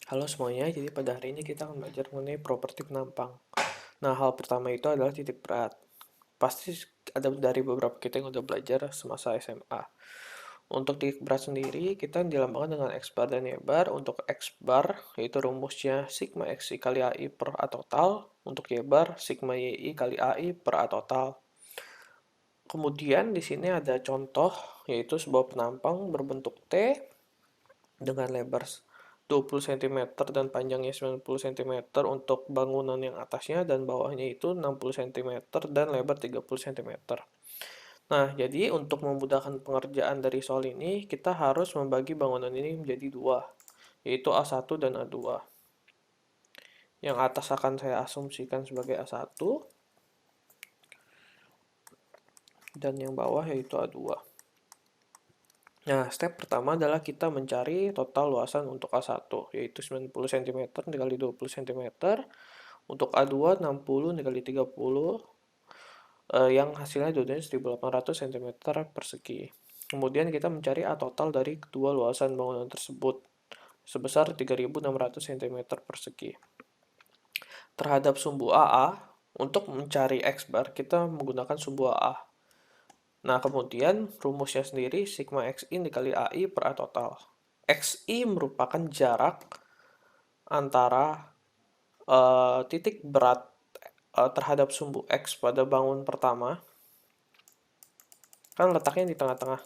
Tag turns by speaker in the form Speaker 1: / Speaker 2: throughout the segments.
Speaker 1: Halo semuanya, jadi pada hari ini kita akan belajar mengenai properti penampang. Nah, hal pertama itu adalah titik berat. Pasti ada dari beberapa kita yang udah belajar semasa SMA. Untuk titik berat sendiri, kita dilambangkan dengan X bar dan Y bar. Untuk X bar, yaitu rumusnya sigma XI kali AI per A total. Untuk Y bar, sigma YI kali AI per A total. Kemudian di sini ada contoh, yaitu sebuah penampang berbentuk T dengan lebar 20 cm dan panjangnya 90 cm untuk bangunan yang atasnya dan bawahnya itu 60 cm dan lebar 30 cm. Nah, jadi untuk memudahkan pengerjaan dari soal ini, kita harus membagi bangunan ini menjadi dua, yaitu A1 dan A2. Yang atas akan saya asumsikan sebagai A1, dan yang bawah yaitu A2. Nah, step pertama adalah kita mencari total luasan untuk A1, yaitu 90 cm dikali 20 cm. Untuk A2, 60 dikali 30, yang hasilnya dua-duanya 1800 cm persegi. Kemudian kita mencari A total dari kedua luasan bangunan tersebut, sebesar 3600 cm persegi. Terhadap sumbu AA, untuk mencari X bar, kita menggunakan sumbu AA. Nah, kemudian rumusnya sendiri sigma XI dikali AI per A total. XI merupakan jarak antara titik berat terhadap sumbu X pada bangun pertama, kan letaknya di tengah-tengah.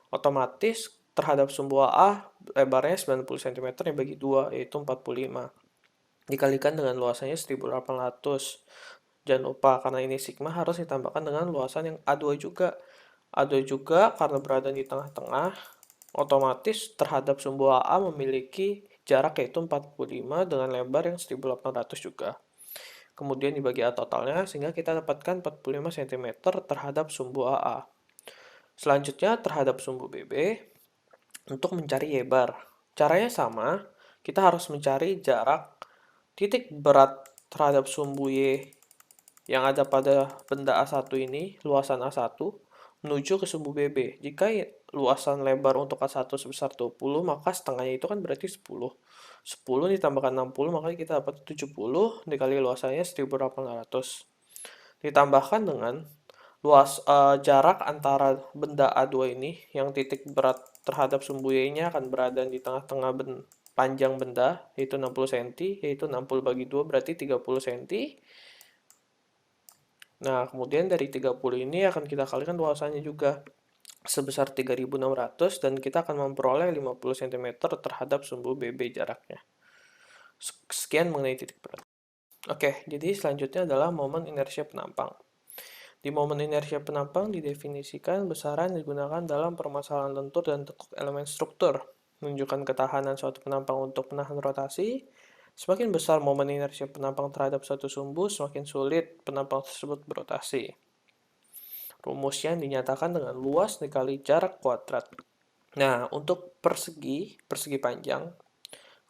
Speaker 1: Otomatis terhadap sumbu AA lebarnya 90 cm yang bagi 2, yaitu 45. Dikalikan dengan luasannya 1800. Jangan lupa, karena ini sigma harus ditambahkan dengan luasan yang A2 juga. A2 juga karena berada di tengah-tengah, otomatis terhadap sumbu AA memiliki jarak yaitu 45 dengan lebar yang 1800 juga. Kemudian dibagi A totalnya sehingga kita dapatkan 45 cm terhadap sumbu AA. Selanjutnya terhadap sumbu BB untuk mencari Y bar. Caranya sama, kita harus mencari jarak titik berat terhadap sumbu Y yang ada pada benda A1 ini, luasan A1, menuju ke sumbu BB. Jika luasan lebar untuk A1 sebesar 20, maka setengahnya itu kan berarti 10. 10 ditambahkan 60, maka kita dapat 70 dikali luasannya 1800. Ditambahkan dengan jarak antara benda A2 ini, yang titik berat terhadap sumbu Y-nya akan berada di tengah-tengah panjang benda, yaitu 60 cm, yaitu 60 bagi 2 berarti 30 cm. Nah, kemudian dari 30 ini akan kita kalikan luasannya juga sebesar 3600 dan kita akan memperoleh 50 cm terhadap sumbu BB jaraknya. Sekian mengenai titik berat. Oke, jadi selanjutnya adalah momen inersia penampang. Di momen inersia penampang didefinisikan besaran digunakan dalam permasalahan lentur dan tekuk elemen struktur, menunjukkan ketahanan suatu penampang untuk menahan rotasi. Semakin besar momen inersia penampang terhadap suatu sumbu, semakin sulit penampang tersebut berotasi. Rumusnya dinyatakan dengan luas dikali jarak kuadrat. Nah, untuk persegi panjang,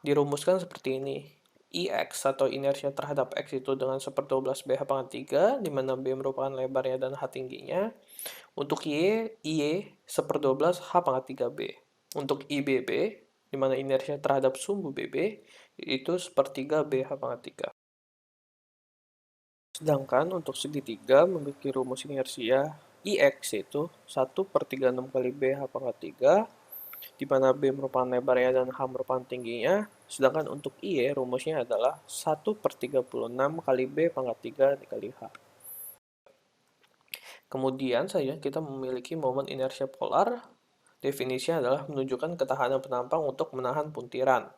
Speaker 1: dirumuskan seperti ini. IX atau inersia terhadap X itu dengan 1/12 BH pangkat 3, di mana B merupakan lebarnya dan H tingginya. Untuk Y 1/12 H pangkat 3B. Untuk IBB, di mana inersia terhadap sumbu BB, itu 1/3 BH pangkat 3. Sedangkan untuk segitiga memiliki rumus inersia IX yaitu 1/36 kali BH pangkat 3, di mana B merupakan lebarnya dan H merupakan tingginya. Sedangkan untuk IE rumusnya adalah 1/36 kali B pangkat 3 dikali H. Kemudian saja kita memiliki momen inersia polar. Definisinya adalah menunjukkan ketahanan penampang untuk menahan puntiran,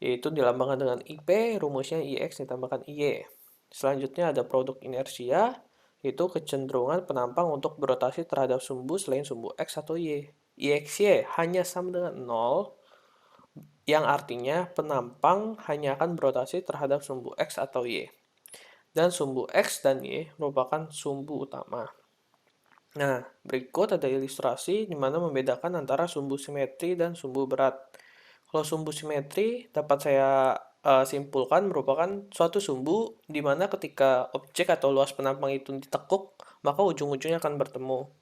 Speaker 1: yaitu dilambangkan dengan IP, rumusnya IX ditambahkan IY. Selanjutnya ada produk inersia, yaitu kecenderungan penampang untuk berotasi terhadap sumbu selain sumbu X atau Y. IXY hanya sama dengan 0, yang artinya penampang hanya akan berotasi terhadap sumbu X atau Y. Dan sumbu X dan Y merupakan sumbu utama. Nah, berikut ada ilustrasi di mana membedakan antara sumbu simetri dan sumbu berat. Kalau sumbu simetri dapat saya simpulkan merupakan suatu sumbu di mana ketika objek atau luas penampang itu ditekuk, maka ujung-ujungnya akan bertemu.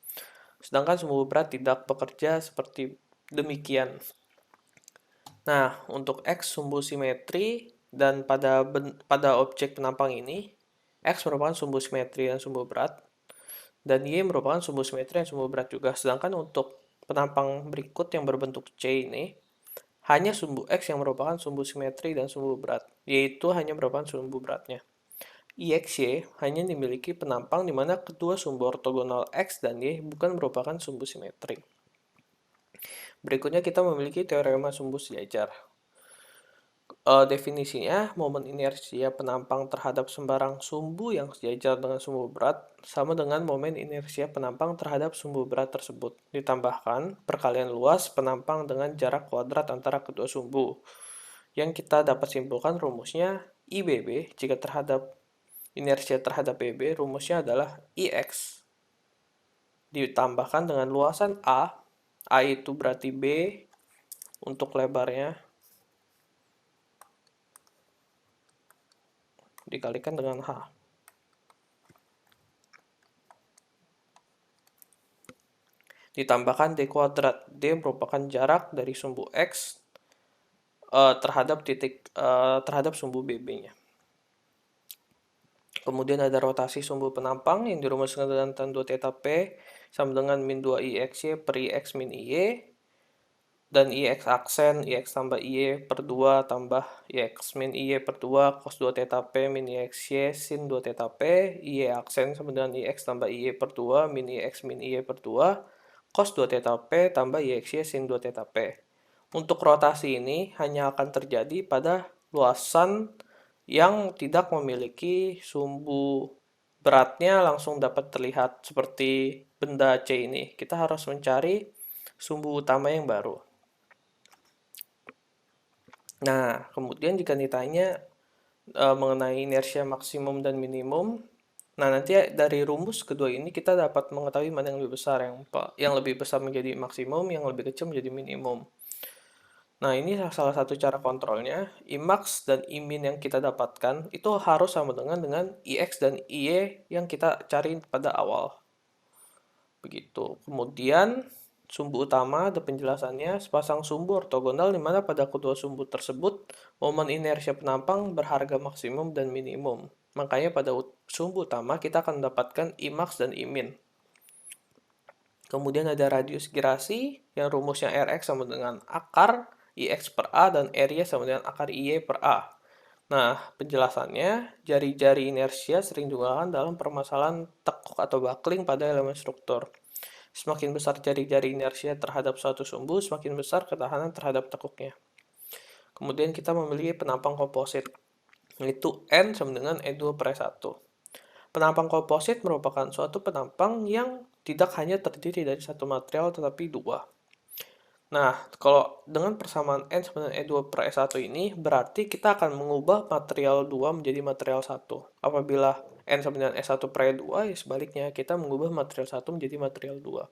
Speaker 1: Sedangkan sumbu berat tidak bekerja seperti demikian. Nah, untuk X sumbu simetri dan pada objek penampang ini, X merupakan sumbu simetri dan sumbu berat, dan Y merupakan sumbu simetri dan sumbu berat juga. Sedangkan untuk penampang berikut yang berbentuk C ini, hanya sumbu X yang merupakan sumbu simetri dan sumbu berat, yaitu hanya merupakan sumbu beratnya. IXY hanya dimiliki penampang di mana kedua sumbu ortogonal X dan Y bukan merupakan sumbu simetri. Berikutnya kita memiliki teorema sumbu sejajar. Definisinya, momen inersia penampang terhadap sembarang sumbu yang sejajar dengan sumbu berat sama dengan momen inersia penampang terhadap sumbu berat tersebut. Ditambahkan perkalian luas penampang dengan jarak kuadrat antara kedua sumbu. Yang kita dapat simpulkan rumusnya IBB jika terhadap inersia terhadap BB, rumusnya adalah IX ditambahkan dengan luasan A itu berarti B untuk lebarnya, dikalikan dengan H. Ditambahkan D kuadrat. D merupakan jarak dari sumbu X terhadap sumbu BB-nya. Kemudian ada rotasi sumbu penampang yang dirumuskan dengan tan 2 theta P sama dengan min 2 IXY per IX min IY. Dan IX aksen, IX tambah IY per 2 tambah IX min IY per 2 cos 2 theta P min IXY sin 2 theta P. IY aksen sama dengan IX tambah IY per 2 min IX min IY per 2 cos 2 theta P tambah IXY sin 2 theta P. Untuk rotasi ini hanya akan terjadi pada luasan yang tidak memiliki sumbu beratnya langsung dapat terlihat seperti benda C ini. Kita harus mencari sumbu utama yang baru. Nah, kemudian jika ditanya mengenai inersia maksimum dan minimum, nah nanti dari rumus kedua ini kita dapat mengetahui mana yang lebih besar, yang lebih besar menjadi maksimum, yang lebih kecil menjadi minimum. Nah, ini salah satu cara kontrolnya. Imax dan Imin yang kita dapatkan itu harus sama dengan Ix dan Iy yang kita cari pada awal. Begitu. Kemudian sumbu utama ada penjelasannya, sepasang sumbu ortogonal di mana pada kedua sumbu tersebut momen inersia penampang berharga maksimum dan minimum. Makanya pada sumbu utama kita akan mendapatkan Imax dan Imin. Kemudian ada radius girasi yang rumusnya Rx sama dengan akar Ix per A dan area sama dengan akar IY per A. Nah, penjelasannya, jari-jari inersia sering digunakan dalam permasalahan tekuk atau buckling pada elemen struktur. Semakin besar jari-jari inersia terhadap suatu sumbu, semakin besar ketahanan terhadap tekuknya. Kemudian kita memiliki penampang komposit, yaitu N sama dengan E2 per E1. Penampang komposit merupakan suatu penampang yang tidak hanya terdiri dari satu material tetapi dua. Nah, kalau dengan persamaan N sama dengan E2 per E1 ini, berarti kita akan mengubah material 2 menjadi material 1. Apabila N sama dengan E1 per E2, ya sebaliknya, kita mengubah material 1 menjadi material 2.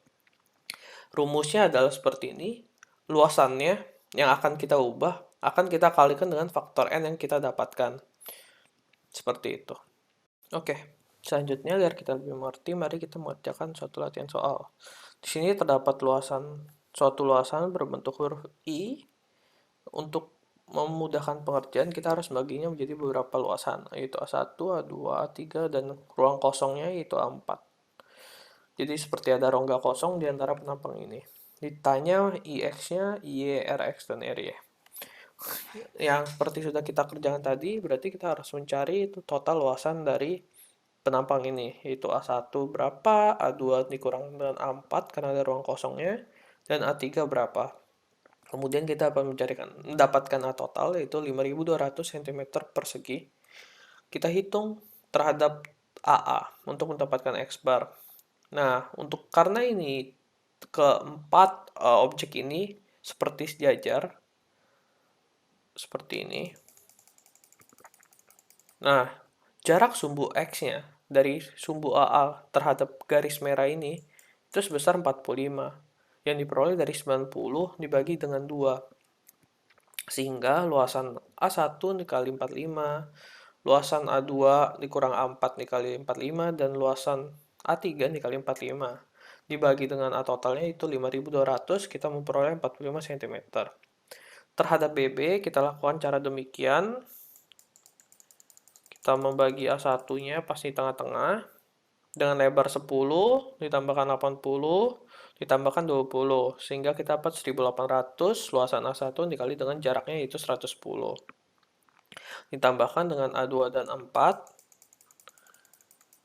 Speaker 1: Rumusnya adalah seperti ini. Luasannya yang akan kita ubah, akan kita kalikan dengan faktor N yang kita dapatkan. Seperti itu. Oke, selanjutnya agar kita lebih mengerti, mari kita mengerjakan suatu latihan soal. Di sini terdapat suatu luasan berbentuk huruf I. Untuk memudahkan pengerjaan, kita harus membaginya menjadi beberapa luasan, yaitu A1, A2, A3, dan ruang kosongnya yaitu A4. Jadi seperti ada rongga kosong di antara penampang ini. Ditanya IX-nya, Y, Rx, dan RY. Yang seperti sudah kita kerjakan tadi, berarti kita harus mencari total luasan dari penampang ini, yaitu A1 berapa, A2 dikurang dengan A4 karena ada ruang kosongnya, dan A3 berapa. Kemudian kita akan mendapatkan A total, yaitu 5.200 cm persegi. Kita hitung terhadap AA untuk mendapatkan X bar. Nah, karena ini keempat objek ini seperti sejajar, seperti ini. Nah, jarak sumbu X-nya dari sumbu AA terhadap garis merah ini itu sebesar 45, yang diperoleh dari 90 dibagi dengan 2. Sehingga luasan A1 dikali 45, luasan A2 dikurang A4 dikali 45, dan luasan A3 dikali 45. Dibagi dengan A totalnya itu 5.200, kita memperoleh 45 cm. Terhadap BB, kita lakukan cara demikian. Kita membagi A1-nya pas di tengah-tengah. Dengan lebar 10, ditambahkan 80, ditambahkan 20. Sehingga kita dapat 1800, luasan A1 dikali dengan jaraknya yaitu 110. Ditambahkan dengan A2 dan A4.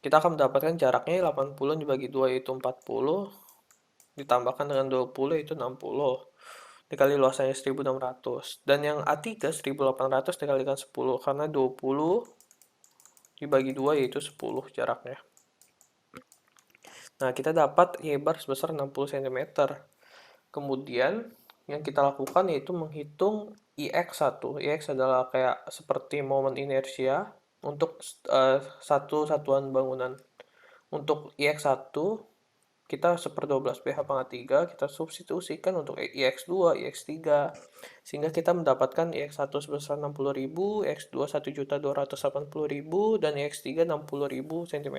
Speaker 1: Kita akan mendapatkan jaraknya 80 dibagi 2 yaitu 40. Ditambahkan dengan 20 yaitu 60. Dikali luasannya 1600. Dan yang A3 1800 dikalikan 10 karena 20 dibagi 2 yaitu 10 jaraknya. Nah, kita dapat Y bar sebesar 60 cm. Kemudian yang kita lakukan yaitu menghitung IX1. IX adalah kayak seperti momen inersia untuk satu satuan bangunan. Untuk IX1 kita 1/12 pangkat 3, kita substitusikan untuk IX2, IX3, sehingga kita mendapatkan IX1 sebesar 60.000, IX2 1.280.000, dan IX3 60.000 cm.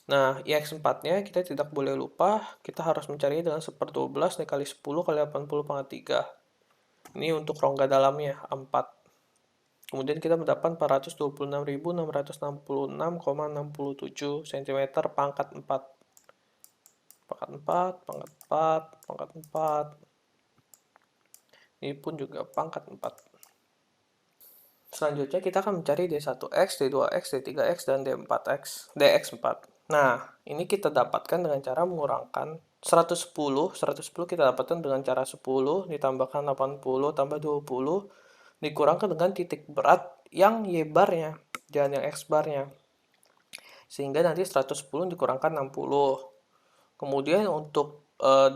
Speaker 1: Nah, IX4-nya kita tidak boleh lupa, kita harus mencari dengan 1/12 dikali 10 kali 80 pangkat 3. Ini untuk rongga dalamnya, A4. Kemudian kita mendapat 426.666,67 cm pangkat 4. Pangkat 4, pangkat 4, pangkat 4. Ini pun juga pangkat 4. Selanjutnya kita akan mencari D1X, D2X, D3X, dan D4X, DX4. Nah, ini kita dapatkan dengan cara mengurangkan 110 kita dapatkan dengan cara 10 ditambahkan 80 tambah 20 dikurangkan dengan titik berat yang Y barnya dan yang X barnya, sehingga nanti 110 dikurangkan 60. Kemudian untuk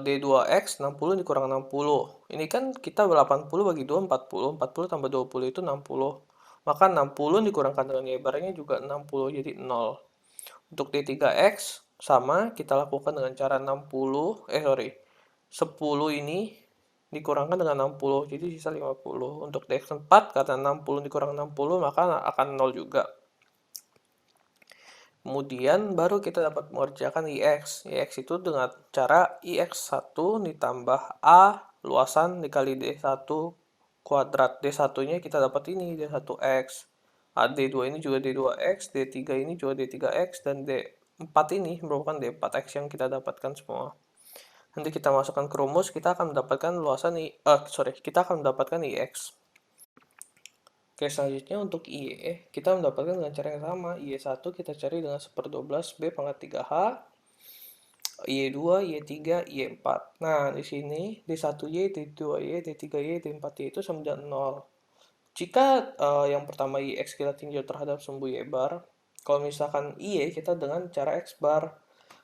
Speaker 1: D2X 60 dikurang 60. Ini kan kita 80 bagi 2 40. 40 tambah 20 itu 60. Maka 60 dikurangkan dengan Y barnya juga 60 jadi 0. Untuk D3X sama kita lakukan dengan cara 10 ini dikurangkan dengan 60 jadi sisa 50. Untuk DX4 karena 60 dikurang 60 maka akan 0 juga. Kemudian baru kita dapat mengerjakan IX. IX itu dengan cara IX1 ditambah A luasan dikali D1 kuadrat. D1-nya kita dapat ini, D1X. D2 ini juga D2X, D3 ini juga D3X, dan D4 ini merupakan D4X yang kita dapatkan semua. Nanti kita masukkan ke rumus, kita akan mendapatkan kita akan mendapatkan IX. Oke, selanjutnya untuk IE, kita mendapatkan dengan cara yang sama. IE1 kita cari dengan 1/12 B pangkat 3H, IE2, IE3, IE4. Nah, di sini D1Y, D2Y, D3Y, D4Y itu sama dengan 0. Jika yang pertama IX kita tinjau terhadap sumbu Y bar, kalau misalkan IE kita dengan cara X bar.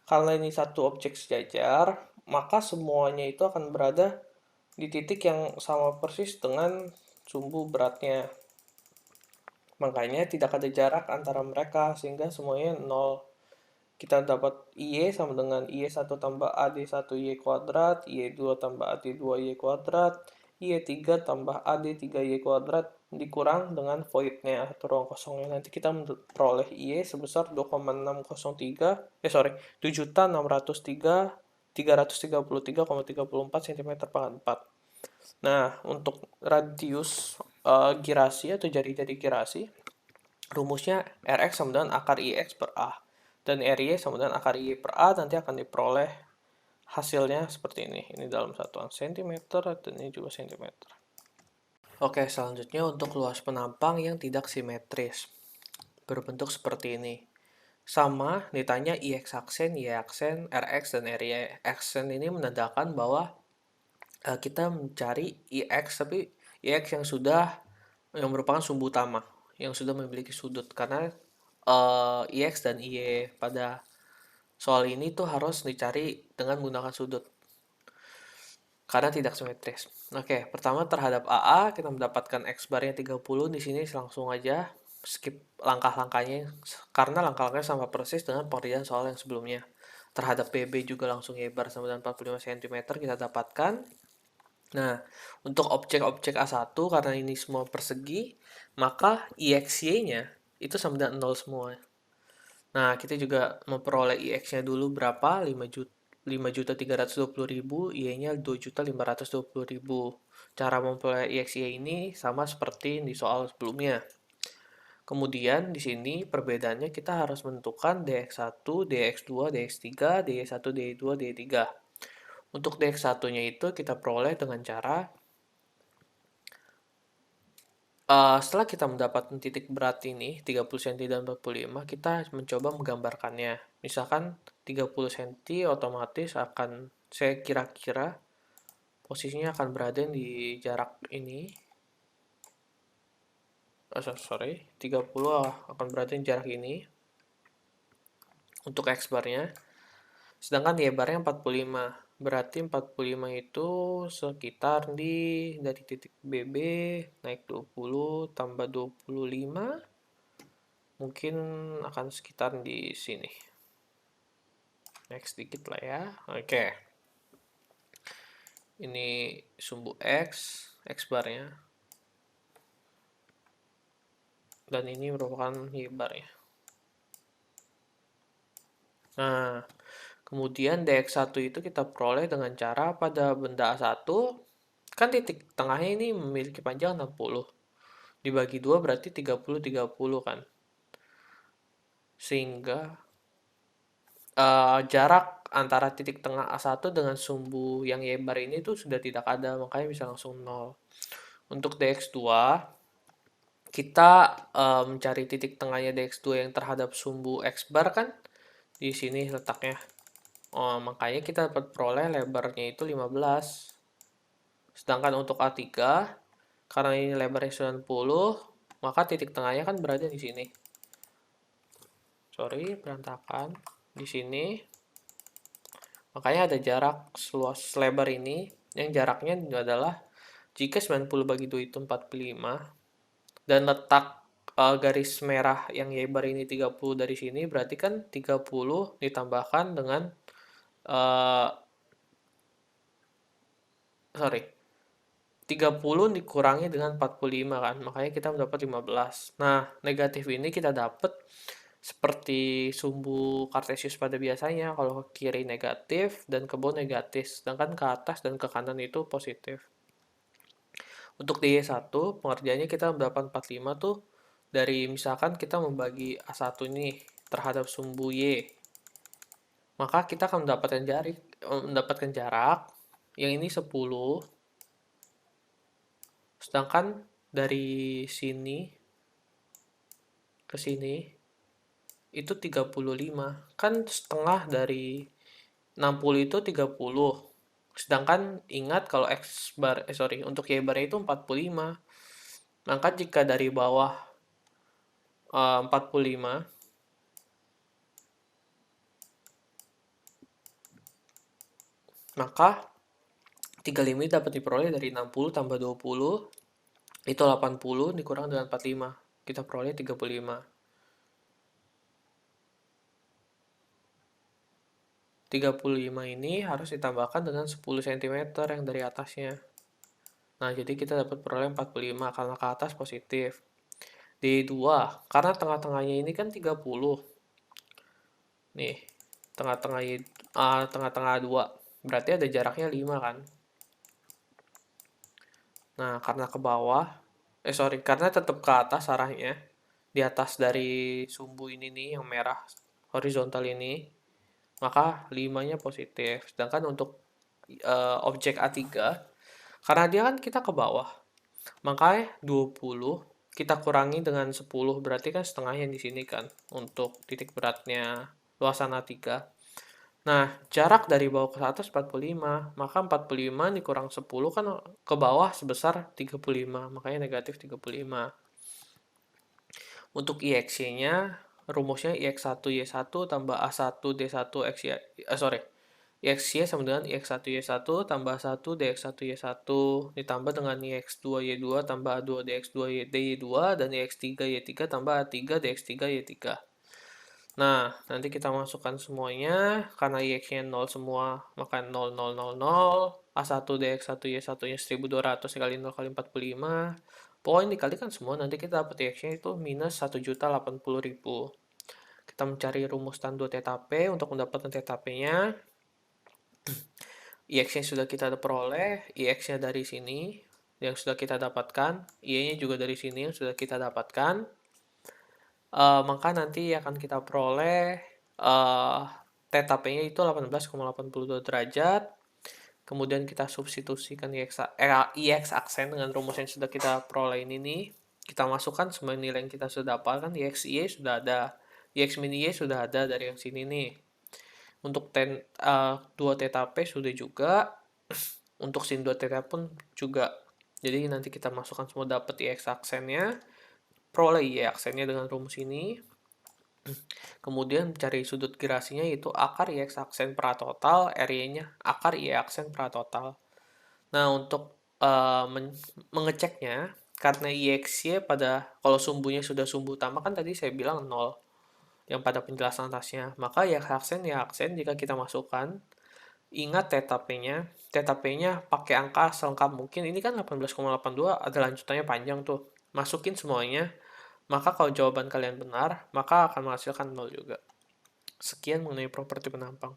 Speaker 1: Karena ini satu objek sejajar, maka semuanya itu akan berada di titik yang sama persis dengan sumbu beratnya. Makanya tidak ada jarak antara mereka, sehingga semuanya 0. Kita dapat IE sama dengan IE1 tambah AD1Y kuadrat, IE2 tambah AD2Y kuadrat, IE3 tambah AD3Y kuadrat, dikurang dengan voidnya atau ruang kosongnya. Nanti kita memperoleh IE sebesar 7.603.333,34 cm pangkat 4. Nah, untuk radius girasi atau jari-jari girasi, rumusnya Rx sama dengan akar Ix per A. Dan RY sama dengan akar Y per A nanti akan diperoleh hasilnya seperti ini. Ini dalam satuan cm dan ini juga cm. Oke, selanjutnya untuk luas penampang yang tidak simetris. Berbentuk seperti ini. Sama, ditanya IX aksen, Y aksen, Rx, dan RY aksen ini menandakan bahwa kita mencari IX, tapi IX yang merupakan sumbu utama, yang sudah memiliki sudut. Karena IX dan Y pada soal ini tuh harus dicari dengan menggunakan sudut. Karena tidak simetris. Oke, pertama terhadap AA kita mendapatkan X barnya 30. Di sini langsung aja skip langkah-langkahnya karena langkah-langkahnya sama persis dengan pengerjaan soal yang sebelumnya. Terhadap PB juga langsung Y bar sama dengan 45 cm kita dapatkan. Nah, untuk objek-objek A1 karena ini semua persegi, maka IXY-nya itu sama dengan 0 semua. Nah, kita juga memperoleh IX-nya dulu berapa? 5 5.320.000, Y-nya 2.520.000. Cara memperoleh IXY ini sama seperti di soal sebelumnya. Kemudian di sini perbedaannya kita harus menentukan DX1, DX2, DX3, DY1, DY2, DY3. Untuk DX1-nya itu kita peroleh dengan cara setelah kita mendapatkan titik berat ini 30 cm dan 45, kita mencoba menggambarkannya. Misalkan 30 cm otomatis akan saya kira-kira posisinya akan berada di jarak ini. 30 akan berada di jarak ini untuk X barnya. Sedangkan Y barnya 45. Berarti 45 itu sekitar dari titik BB naik 20 tambah 25 mungkin akan sekitar di sini. Next dikit lah ya. Oke. Ini sumbu X barnya. Dan ini merupakan Y barnya. Nah, kemudian DX1 itu kita peroleh dengan cara pada benda A1, kan titik tengahnya ini memiliki panjang 60. Dibagi 2 berarti 30-30 kan. Sehingga jarak antara titik tengah A1 dengan sumbu yang Y bar ini tuh sudah tidak ada, makanya bisa langsung 0. Untuk DX2, kita mencari titik tengahnya DX2 yang terhadap sumbu X bar kan di sini letaknya. Makanya kita dapat peroleh lebarnya itu 15. Sedangkan untuk A3, karena ini lebarnya 90, maka titik tengahnya kan berada di sini. Sorry, berantakan. Di sini. Makanya ada jarak seluas lebar ini, yang jaraknya adalah jika 90 bagi 2 itu 45, dan letak garis merah yang Y bar ini 30 dari sini, berarti kan 30 ditambahkan dengan 30 dikurangi dengan 45 kan, makanya kita mendapat 15. Nah, negatif ini kita dapat seperti sumbu kartesius pada biasanya, kalau ke kiri negatif dan ke bawah negatif, sedangkan ke atas dan ke kanan itu positif. Untuk DY1, pengerjaannya kita mendapat 45 tuh dari misalkan kita membagi A1 ini terhadap sumbu Y. Maka kita akan mendapatkan jarak yang ini 10. Sedangkan dari sini ke sini itu 35. Kan setengah dari 60 itu 30. Sedangkan ingat kalau untuk Y bar itu 45. Maka jika dari bawah 45, maka 35 dapat diperoleh dari 60 tambah 20, itu 80 dikurang dengan 45. Kita peroleh 35. 35 ini harus ditambahkan dengan 10 cm yang dari atasnya. Nah, jadi kita dapat peroleh 45 karena ke atas positif. D2, karena tengah-tengahnya ini kan 30. Nih, tengah-tengah 2. Berarti ada jaraknya 5 kan. Nah, karena ke bawah, karena tetap ke atas arahnya. Di atas dari sumbu ini nih, yang merah horizontal ini, maka 5-nya positif. Sedangkan untuk objek A3, karena dia kan kita ke bawah, makanya 20 kita kurangi dengan 10, berarti kan setengahnya di sini kan, untuk titik beratnya luasan A3. Nah, jarak dari bawah ke atas 45, maka 45 dikurang 10 kan ke bawah sebesar 35, makanya negatif 35. Untuk IX-nya, rumusnya IX1 Y1 tambah A1 D1 XY, IXY sama dengan IX1 Y1 tambah 1 DX1 Y1 ditambah dengan IX2 Y2 tambah A2 DX2 Y2 dan IX3 Y3 tambah A3 DX3 Y3. Nah, nanti kita masukkan semuanya, karena IX-nya 0 semua, maka 0, 0, 0, 0. A1 DX1 Y1-nya 1200 kali 0 kali 45. Pokoknya dikalikan semua, nanti kita dapat IX-nya itu minus 1.080.000. Kita mencari rumus tan 2 θp untuk mendapatkan θp-nya. IX-nya sudah kita peroleh, IX-nya dari sini yang sudah kita dapatkan, Y-nya juga dari sini yang sudah kita dapatkan. Maka nanti akan kita peroleh theta P-nya itu 18,82 derajat. Kemudian kita substitusikan IX aksen dengan rumus yang sudah kita peroleh ini nih. Kita masukkan semua nilai yang kita sudah dapatkan, IX Y sudah ada, IX min Y sudah ada dari yang sini nih. Untuk 2 theta P sudah juga, untuk sin 2 theta pun juga. Jadi nanti kita masukkan semua dapat IX aksennya, peroleh Y aksennya dengan rumus ini. Kemudian cari sudut gerasinya yaitu akar IX aksen per total, RY-nya akar Y aksen per total. Nah, untuk mengeceknya, karena IXY pada kalau sumbunya sudah sumbu utama kan tadi saya bilang 0 yang pada penjelasan atasnya. Maka Y aksen jika kita masukkan, ingat theta P-nya pakai angka selengkap mungkin. Ini kan 18,82 ada lanjutannya panjang tuh. Masukin semuanya. Maka kalau jawaban kalian benar, maka akan menghasilkan 0 juga. Sekian mengenai properti penampang.